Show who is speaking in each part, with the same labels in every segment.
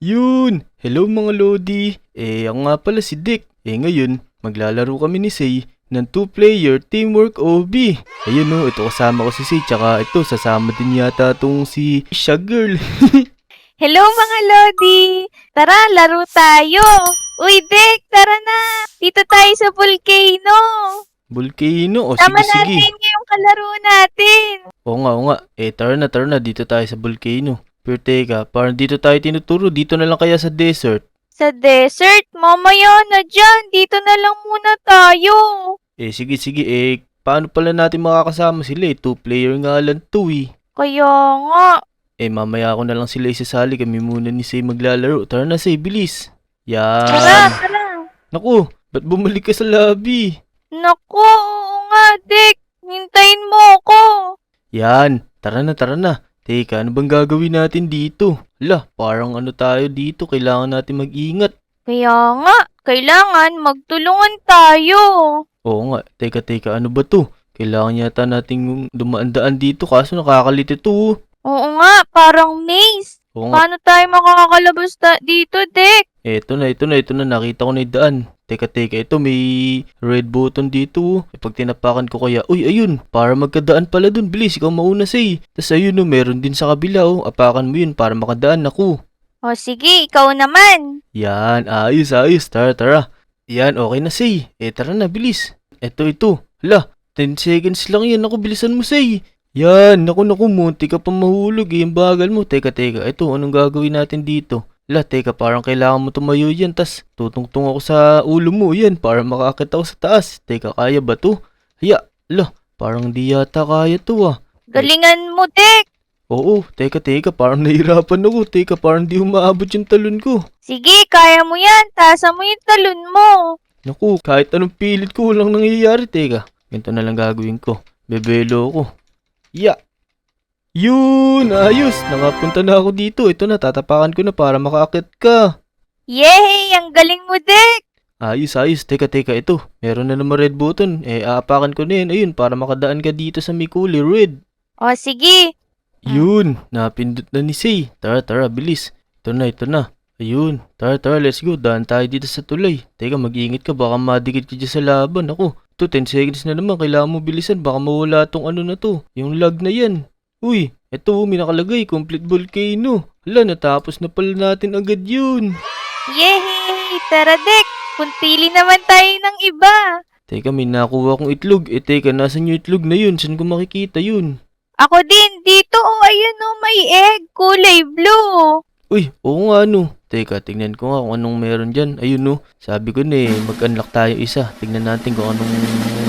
Speaker 1: Yun! Hello mga Lodi! Ako nga pala si Dick. Ngayon, maglalaro kami ni Say ng 2-player teamwork OB. Ayun oh, ito kasama ko si Say, tsaka ito, sasama din yata tong si Sha Girl.
Speaker 2: Hello mga Lodi! Tara, laro tayo! Uy, Dek, tara na! Dito tayo sa volcano!
Speaker 1: Volcano, o
Speaker 2: Tama
Speaker 1: sige.
Speaker 2: natin yung kalaro natin!
Speaker 1: Oo nga. Tara na, dito tayo sa volcano. Pero teka, parang dito tayo tinuturo, dito na lang kaya sa desert.
Speaker 2: Sa desert, mamaya na dyan! Dito na lang muna tayo!
Speaker 1: Sige, paano pala natin makakasama sila 2-player nga lang to
Speaker 2: Kaya nga,
Speaker 1: Mamaya ako na lang sila isasali. Kami muna ni Say maglalaro. Tara na, Say, bilis.
Speaker 2: tara,
Speaker 1: Yan.
Speaker 2: tara!
Speaker 1: Naku, ba't bumalik ka sa lobby?
Speaker 2: Naku, oo nga, Dek! Hintayin mo ako!
Speaker 1: Yan, tara na. Teka, ano bang gagawin natin dito? Hala, parang ano tayo dito. Kailangan natin mag-ingat.
Speaker 2: Kaya nga, kailangan magtulungan tayo!
Speaker 1: Oo nga, teka, ano ba to? Kailangan yata nating dumaan-daan dito kaso nakakalito to.
Speaker 2: Oo nga, parang maze!
Speaker 1: Oo nga,
Speaker 2: Paano tayo makakalabas dito, Dek?
Speaker 1: ito na, nakita ko na yung daan. Teka, ito may red button dito. Pag tinapakan ko kaya, uy, ayun, para magkadaan pala dun, bilis, ikaw mauna Say. Tas ayun meron din sa kabila apakan mo yun para makadaan ako.
Speaker 2: O sige, ikaw naman.
Speaker 1: Yan, ayos, tara. Yan, okay na Say. Tara na, bilis. Ito. Hala, 10 seconds lang yan, ako bilisan mo Say. Yan, naku, munti ka pa mahulog yung bagal mo. Teka, ito, anong gagawin natin dito? Teka, parang kailangan mo tumayo yan, tas tutungtong ako sa ulo mo yan para makaakit ako sa taas. Teka, kaya ba to? Parang di yata kaya to
Speaker 2: Galingan mo, Dek.
Speaker 1: Oo, teka, parang nahirapan ako. Teka, parang di umaabot yung talon ko.
Speaker 2: Sige, kaya mo yan. Taasan mo yung talon mo.
Speaker 1: Naku, kahit anong pilit ko walang nangyayari. Teka, ganito na lang gagawin ko. Bebelo ko. Yun! Ayos! Nakapunta na ako dito. Ito na, tatapakan ko na para makaakit ka.
Speaker 2: Yay! Ang galing mo, Dek.
Speaker 1: Ayos. Teka, ito. Meron na naman red button. Aapakan ko na yun. Ayun, para makadaan ka dito sa may kulay red.
Speaker 2: O sige.
Speaker 1: Yun! Napindot na ni Say. Tara, bilis. Ito na. Ayun. Tara, let's go. Daan tayo dito sa tulay. Teka, mag-iingat ka. Baka madikit ka dyan sa laban. Ako, ito, 10 seconds na naman. Kailangan mo bilisan. Baka mawala tong ano na to. Yung lag na yan. Uy, eto may nakalagay, complete volcano. Hala, natapos na pala natin agad yun.
Speaker 2: Yay! Tara, Dek. Puntili naman tayo ng iba.
Speaker 1: Teka, may nakuha kong itlog. Teka, nasan yung itlog na yun? Saan ko makikita yun?
Speaker 2: Ako din. Dito, ayun may egg. Kulay blue.
Speaker 1: Uy, oo nga Teka, tignan ko nga kung anong meron dyan. Ayun sabi ko na mag-unlock tayo isa. Tignan natin kung anong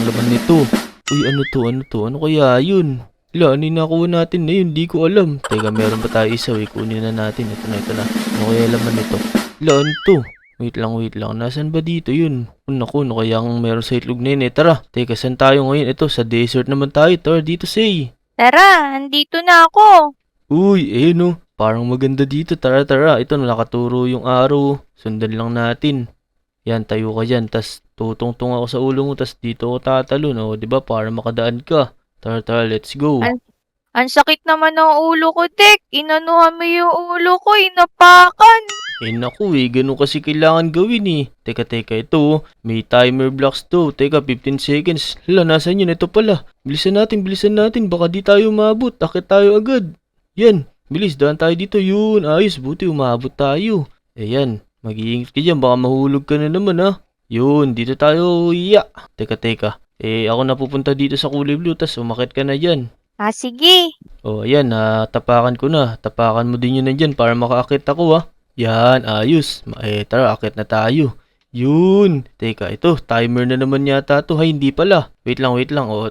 Speaker 1: laman nito. Uy, ano to? Ano kaya yun? Hala, ano yung nakuha natin na yun? Di ko alam. Teka, meron pa tayo isa. Kunin na natin. Ito na. Ano kaya laman nito? Hala, ano to? Wait lang. Nasaan ba dito yun? Naku, ano kaya ang meron sa itlog na yun Tara, teka, saan tayo ngayon? Ito, sa desert naman tayo. Tara, dito Say.
Speaker 2: Tara, andito na ako.
Speaker 1: Uy, parang maganda dito. Tara. Ito, nakaturo yung araw. Sundan lang natin. Yan, tayo ka dyan. Tas, tutungtong ako sa ulo mo. Tas, dito ako tatalon. Diba? Para makadaan ka. Tara, let's go.
Speaker 2: Ang sakit naman ng ulo ko, Dek. Inanuhan mo yung ulo ko, inapakan.
Speaker 1: Naku ganun kasi kailangan gawin Teka, ito may timer blocks to. Teka, 15 seconds. Hala, nasan yun? Ito pala. Bilisan natin. Baka di tayo umabot. Akit tayo agad. Yan, bilis, daan tayo dito. Yun, ayos, buti umabot tayo. Yan, mag-iingat ka dyan. Baka mahulog ka na naman Yun, dito tayo. Teka. Ako napupunta dito sa kulay blue. Tas umakit ka na dyan.
Speaker 2: Sige.
Speaker 1: Ayan, tapakan ko na. Tapakan mo din yun na dyan para makaakit ako Yan, ayos. Tara, akit na tayo. Yun. Teka, ito, timer na naman yata to. Hay, hindi pala. Wait lang.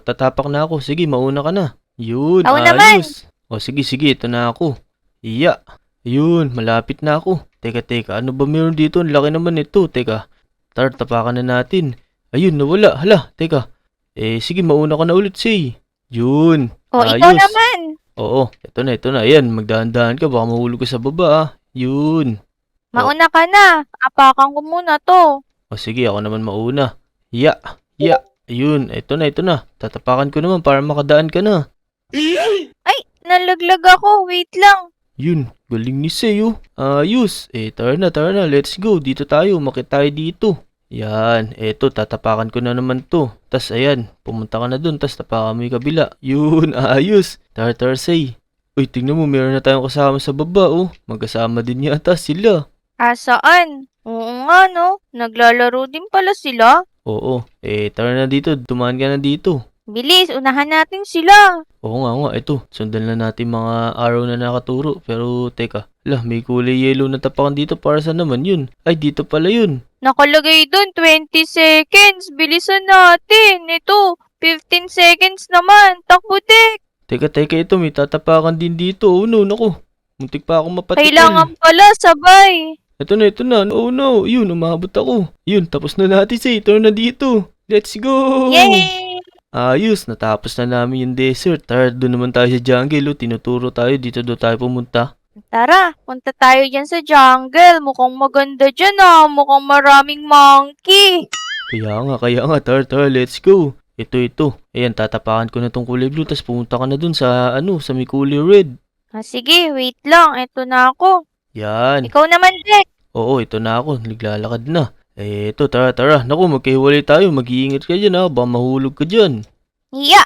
Speaker 1: Tatapak na ako. Sige, mauna ka na. Yun,
Speaker 2: Ako naman.
Speaker 1: ayos. Sige, ito na ako. Yun, malapit na ako. Teka, ano ba meron dito? Ang laki naman ito. Teka, tara, tapakan na natin. Ayun, nawala. Hala, teka. Sige, mauna ka na ulit, Say. Yun,
Speaker 2: Ikaw
Speaker 1: ayos.
Speaker 2: naman.
Speaker 1: Oo, ito na. Ayan, magdahan-dahan ka. Baka mahulog ka sa baba Yun.
Speaker 2: Mauna ka na. Apakan ko muna to.
Speaker 1: Sige, ako naman mauna. Ayun, ito na. Tatapakan ko naman para makadaan ka na.
Speaker 2: Ay, nalaglag ako. Wait lang.
Speaker 1: Yun, galing ni Seo. Ayos. Tara na, let's go. Dito tayo, umakyat tayo dito. Yan, eto, tatapakan ko na naman to. Tas ayan, pumunta ka na dun, tas tapakan mo yung kabila. Yun, ayos. Tara, say. Uy, tingnan mo, meron na tayong kasama sa baba, oh. Magkasama din yata sila.
Speaker 2: Saan? Oo nga, no? Naglalaro din pala sila.
Speaker 1: Oo, tara na dito, dumaan ka na dito.
Speaker 2: Bilis, unahan natin sila.
Speaker 1: Oo nga, ito, sundan na natin mga araw na nakaturo. Pero, teka, may kulay yellow na tapakan dito, para saan naman yun? Ay, dito pala yun.
Speaker 2: Nakalagay dun, 20 seconds. Bilisan natin. Ito, 15 seconds naman. Takbo, Dek.
Speaker 1: Teka, ito, may tatapakan din dito. Oh no, naku, muntik pa ako mapatikil.
Speaker 2: Kailangan pala, sabay.
Speaker 1: Ito na. Oh no, yun, umabot ako. Yun, tapos na natin ito na dito. Let's go!
Speaker 2: Yay!
Speaker 1: Ayos, natapos na namin yung desert. Tara, doon naman tayo sa jungle. Tinuturo tayo, dito daw tayo pumunta.
Speaker 2: Tara, punta tayo dyan sa jungle. Mukhang maganda dyan Mukhang maraming monkey.
Speaker 1: Kaya nga, tara, let's go. Ito. Ayan, tatapakan ko na tong kulay blue, tapos pumunta ka na dun sa, sa may kulay red.
Speaker 2: Sige, wait lang. Ito na ako.
Speaker 1: Yan.
Speaker 2: Ikaw naman, Dek.
Speaker 1: Oo, ito na ako. Naglalakad na. Ito, tara. Naku, magkahiwalay tayo. Mag-iingat ka dyan, Baka mahulog ka dyan.
Speaker 2: Iya.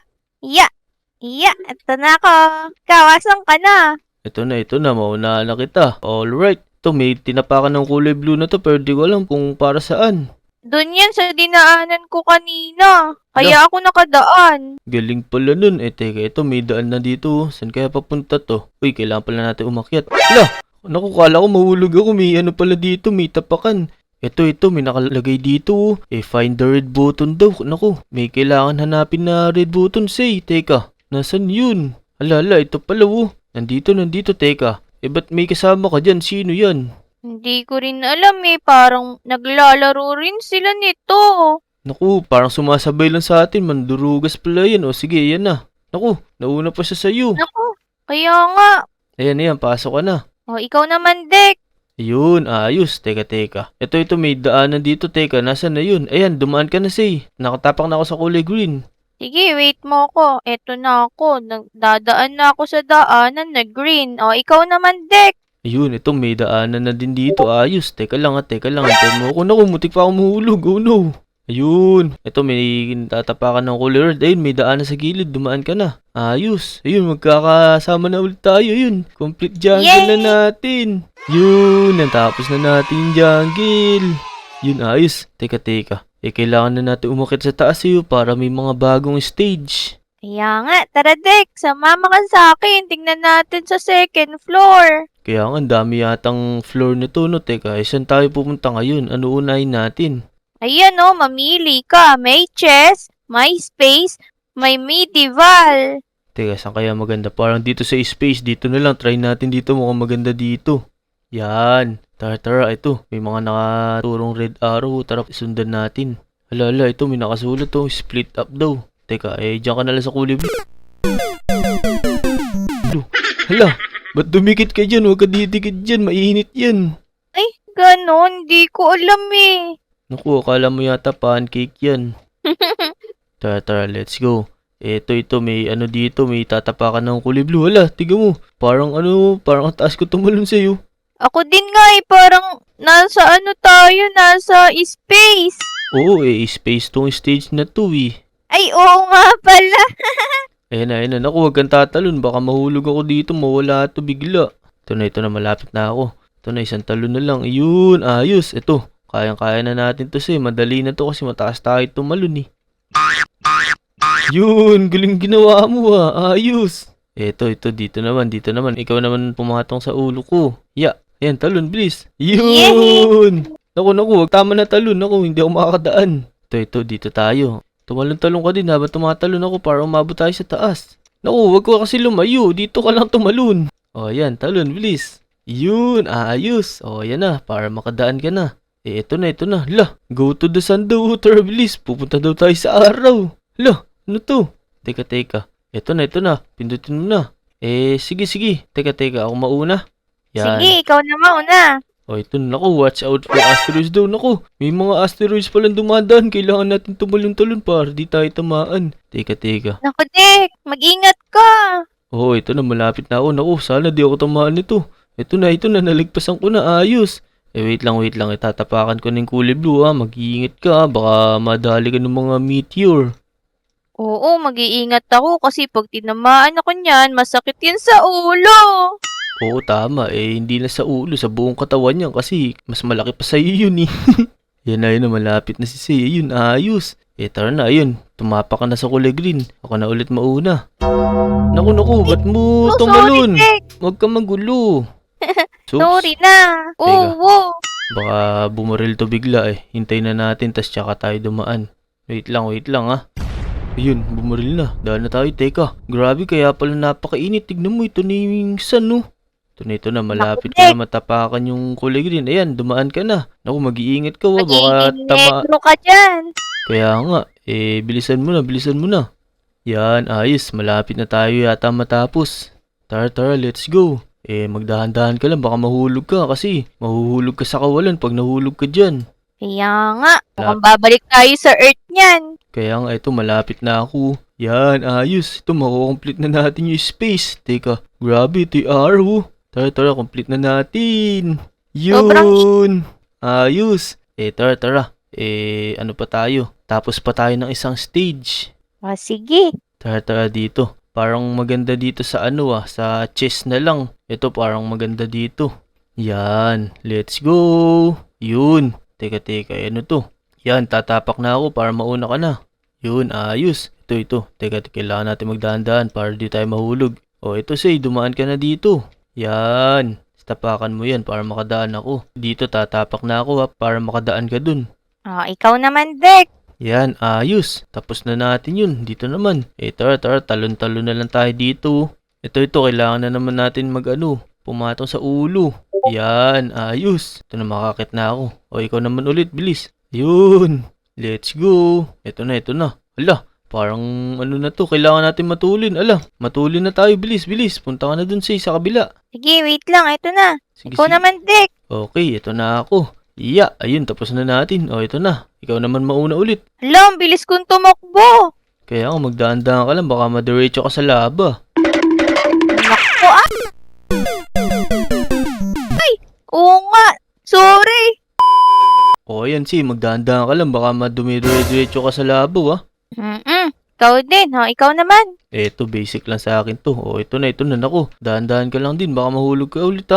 Speaker 2: Ito na ako. Ikaw, asan ka na?
Speaker 1: Ito na. Maunahan na kita. Alright. Ito, may tinapakan ng kulay blue na to, pero di ko alam kung para saan.
Speaker 2: Doon yan sa dinaanan ko kanina. Kaya ako nakadaan.
Speaker 1: Galing pala nun. Teka, ito, may daan na dito. Saan kaya papunta to? Uy, kailangan pala natin umakyat. Naku, kala ko mahulog ako. May pala dito, may tapakan. Ito, may nakalagay dito. Find the red button daw. Naku, may kailangan hanapin na red button, say. Teka, nasan yun? Ito pala, Nandito, teka. Ba't may kasama ka dyan? Sino yan?
Speaker 2: Hindi ko rin alam Parang naglalaro rin sila nito.
Speaker 1: Naku, parang sumasabay lang sa atin. Mandurugas pala yan. Sige, yan na. Naku, nauna pa siya sa'yo.
Speaker 2: Naku, kaya nga.
Speaker 1: Ayan, pasok ka na.
Speaker 2: Ikaw naman, Dek.
Speaker 1: Ayun, ayos. Teka. Ito, may daanan dito. Teka, nasan na yun? Ayan, dumaan ka na, say. Nakatapak na ako sa kulay green.
Speaker 2: Sige, wait mo ko. Eto na ako. Dadaan na ako sa daanan na green. Ikaw naman, Dek.
Speaker 1: Ayun, ito, may daanan na din dito. Ayos. Teka lang. Antay mo ako. Naku, mutik pa ako mahulog. Oh no. Ayun. Ito, may tatapakan ng kulay red. Ayun, may daanan sa gilid. Dumaan ka na. Ayos. Ayun, magkakasama na ulit tayo. Ayun, complete jungle na natin. Yun, natapos na natin yung jungle. Yun, ayos. Teka. Kailangan na natin umakit sa taas para may mga bagong stage.
Speaker 2: Kaya nga, tara Dek, sumama ka sa akin. Tingnan natin sa second floor.
Speaker 1: Kaya nga, ang dami yatang floor nito, no? Teka, saan tayo pupunta ngayon? Ano unahin natin?
Speaker 2: Ayan mamili ka. May chess, may space, may medieval.
Speaker 1: Teka, saan kaya maganda? Parang dito sa space, dito na lang. Try natin dito, mukhang maganda dito. Yan. Tara, ito. May mga nakaturong red arrow. Tara, sundan natin. Ito, may nakasulat to. Split up daw. Teka, dyan ka na lang sa kulay blue. Ba't dumikit ka dyan? Huwag ka didikit dyan. Mainit yan.
Speaker 2: Ay, ganon. Di ko alam
Speaker 1: Naku, akala mo yata pancake yan. Tara, let's go. Ito, may dito. May tatapakan ng kulay blue. Tiga mo. Parang parang ang taas ko tumalon sa'yo.
Speaker 2: Ako din nga parang nasa tayo, nasa space.
Speaker 1: Oo, space tong stage na to
Speaker 2: Ay, oo nga pala.
Speaker 1: Ayan na. Naku, huwag kang tatalon. Baka mahulog ako dito. Mawala ito bigla. Ito na. Malapit na ako. Ito na, isang talon na lang. Ayun, ayos. Ito, kayang-kaya na natin to madali na to kasi mataas tayo tumalon Yun, galing ginawa mo Ayos. Ito, dito naman. Ikaw naman pumatong sa ulo ko. Ayan, talon, bilis. Yun! Naku, huwag tama na talon. Naku, hindi ako makakadaan. Ito, dito tayo. Tumalon-talon ka din habang tumatalon ako para umabot tayo sa taas. Naku, huwag ko kasi lumayo. Dito ka lang tumalon. Ayan, talon, bilis. Yun, ayos. Ayan na, para makadaan ka na. Ito na. Go to the sun daw, tara, bilis. Pupunta daw tayo sa araw. Ano to? Teka. Ito na. Pindutin mo na. Sige. Teka, ako mauna. Yan.
Speaker 2: Sige, ikaw na mauna.
Speaker 1: Ito na. Naku, watch out for asteroids daw. Naku, may mga asteroids palang dumadaan. Kailangan natin tumalon-talon para di tayo tamaan. Teka.
Speaker 2: Naku, Dek, mag-ingat ka.
Speaker 1: Oo, ito na, malapit na ako. Naku, sana di ako tamaan nito. Ito na, naligpasan ko na, ayos. Wait lang, itatapakan ko ng kulay blue ha. Mag-iingat ka, baka madali ka ng mga meteor.
Speaker 2: Oo, mag-iingat ako kasi pag tinamaan ako niyan, masakit yan sa ulo.
Speaker 1: Oo, tama. Hindi na sa ulo, sa buong katawan yan kasi mas malaki pa sa'yo yun eh. Yan na, malapit na si Say. Ayun, ayos. Tara na, ayun. Tumapak ka na sa kulay green. Ako na ulit mauna. Naku, ba't mo
Speaker 2: Oh, sorry,
Speaker 1: tumalon?
Speaker 2: Dek.
Speaker 1: Huwag ka magulo. Sups,
Speaker 2: Sorry na. Oo.
Speaker 1: baka bumaril to bigla eh. Hintayin na natin, tas tsaka tayo dumaan. Wait lang ah. Ayun, bumaril na. Daan na tayo, teka. Grabe, kaya pala napakainit. Tignan mo, ito na yung sun, no? Ito na, malapit ko
Speaker 2: Dek.
Speaker 1: na matapakan yung kulay green. Ayan, dumaan ka na. Naku, mag-iingat ka, baka
Speaker 2: Magiging
Speaker 1: tama.
Speaker 2: negro ka dyan.
Speaker 1: Kaya nga, bilisan mo na. Yan, ayos. Malapit na tayo yata matapos. Tara, let's go. Magdahan-dahan ka lang, baka mahulog ka kasi mahuhulog ka sa kawalan pag nahulog ka dyan.
Speaker 2: Kaya nga, mukhang babalik tayo sa Earth niyan.
Speaker 1: Kaya nga, ito, malapit na ako. Yan, ayos. Ito, makukomplete na natin yung space. Teka, grabe, ito yung arrow. Tara, complete na natin. Yun! Ayos. Tara. Ano pa tayo? Tapos pa tayo ng isang stage.
Speaker 2: Sige.
Speaker 1: Tara dito. Parang maganda dito sa sa chest na lang. Ito parang maganda dito. Yan, let's go. Yun. Teka, ano to? Yan, tatapak na ako para mauna ka na. Yun, ayos. Ito. Teka, kailangan natin magdahan-dahan para di tayo mahulog. Ito Say, dumaan ka na dito. Yan. Tapakan mo yan para makadaan ako. Dito, tatapak na ako ha, para makadaan ka dun.
Speaker 2: Ikaw naman, Dek.
Speaker 1: Yan, ayos. Tapos na natin yun. Dito naman. Tara, talon-talon na lang tayo dito. Ito, kailangan na naman natin pumatong sa ulo. Yan, ayos. Ito na, makakit na ako. Ikaw naman ulit, bilis. Yun. Let's go. Ito na. Ala, parang na to, kailangan natin matulin. Ala, matulin na tayo, bilis. Punta ka na dun sa kabila.
Speaker 2: Sige, wait lang. Ito na.
Speaker 1: Sige.
Speaker 2: Ikaw naman, Dek.
Speaker 1: Okay, ito na ako. Ayun, tapos na natin. Ito na. Ikaw naman mauna ulit.
Speaker 2: Hala, ang bilis kong tumakbo.
Speaker 1: Kaya nga, magdaan-daan ka lang, baka madiretso ka sa laba.
Speaker 2: Naku, Ay, oo nga. Sorry.
Speaker 1: Ayan magdaan-daan ka lang, baka madumi-diretso ka sa labo
Speaker 2: Ikaw din, Ikaw naman.
Speaker 1: Eto, basic lang sa akin to. Ito na, naku. Daan-daan ka lang din, baka mahulog ka ulit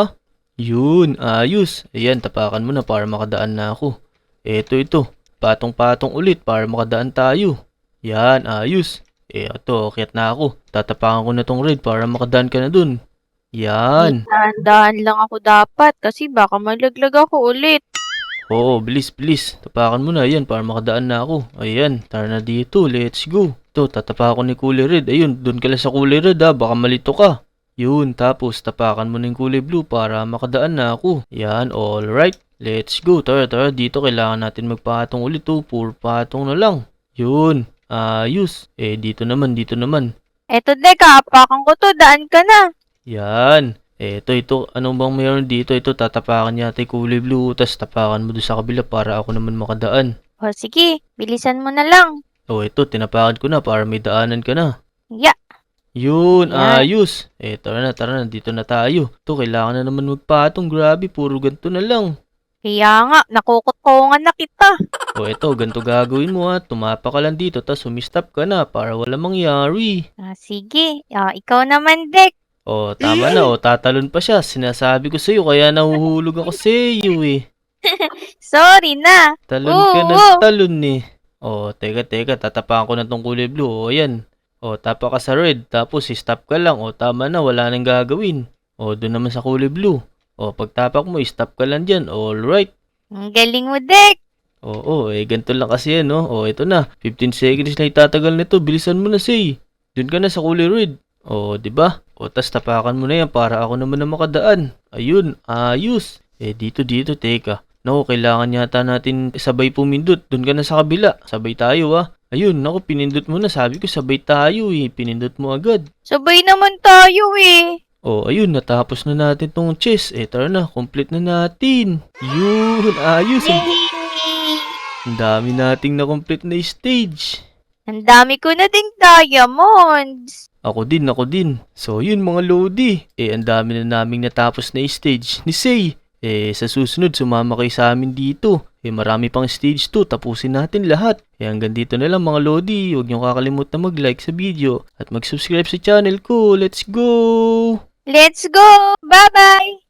Speaker 1: Yun, ayos. Ayan, tapakan mo na para makadaan na ako. Ito. Patong-patong ulit para makadaan tayo. Yan, ayos. Ito, akyat na ako. Tatapakan ko na tong red para makadaan ka na dun. Yan.
Speaker 2: Dahan-dahan lang ako dapat kasi baka malaglag ako ulit.
Speaker 1: Oo, bilis. Tapakan mo na yan para makadaan na ako. Ayan, tara na dito. Let's go. Ito, tatapakan ko ni kulay red. Ayun, dun ka lang sa kulay red baka malito ka. Yun, tapos tapakan mo ng kulay blue para makadaan na ako. Yan, alright. Let's go. Tara, dito kailangan natin magpatong ulit puro patong na lang. Yun, ayos. Dito naman.
Speaker 2: Eto, Dek, apakan ko to. Daan ka na.
Speaker 1: Yan. Ito. Anong bang mayroon dito? Ito, tatapakan yata yung kulay blue. Tapos tapakan mo doon sa kabila para ako naman makadaan.
Speaker 2: Sige. Bilisan mo na lang.
Speaker 1: Ito, tinapakan ko na para may daanan ka na.
Speaker 2: Yeah.
Speaker 1: Yun,
Speaker 2: Yan.
Speaker 1: ayos. Tara na. Dito na tayo. Ito, kailangan na naman magpatong. Grabe, puro ganito na lang.
Speaker 2: Kaya nga, nakukutungan na kita.
Speaker 1: Ito, ganito gagawin mo Tumapa ka lang dito, tapos sumistop ka na para wala mangyari.
Speaker 2: Sige. Ikaw naman, Dek.
Speaker 1: Tama na. Tatalon pa siya. Sinasabi ko sa'yo, kaya nahuhulog ako sa'yo
Speaker 2: Sorry na.
Speaker 1: Talon ka na talon Teka. Tatapakan ko na tong kulay blue. Ayan. Tapa ka sa red, tapos stop ka lang. Tama na, wala nang gagawin. Doon naman sa kulay blue. Pagtapak mo, stop ka lang dyan. Alright.
Speaker 2: Ang galing mo, Dek.
Speaker 1: Ganito lang kasi yan, ito na. 15 seconds na itatagal nito. Bilisan mo na, Say. Doon ka na sa kulay red. Diba? Tas tapakan mo na yan para ako naman na makadaan. Ayun, ayos. Dito, teka. Naku, kailangan yata natin sabay pumindot. Doon ka na sa kabila. Sabay tayo, Ayun, naku, pinindot mo na. Sabi ko, sabay tayo, Pinindot mo agad.
Speaker 2: Sabay naman tayo,
Speaker 1: Ayun, natapos na natin tong chess. Tara na, complete na natin. Yun, ayos.
Speaker 2: Yay!
Speaker 1: Ang dami nating na-complete na stage.
Speaker 2: Ang dami ko na ding diamonds.
Speaker 1: Ako din, ako din. So, yun mga Lodi. Ang dami na naming natapos na stage ni Say. Sa susunod, sumama kayo sa amin dito. Marami pang stage 2, tapusin natin lahat. Hanggang dito na lang mga Lodi. Huwag niyo kakalimutan mag-like sa video at mag-subscribe sa channel ko. Let's go!
Speaker 2: Let's go! Bye-bye!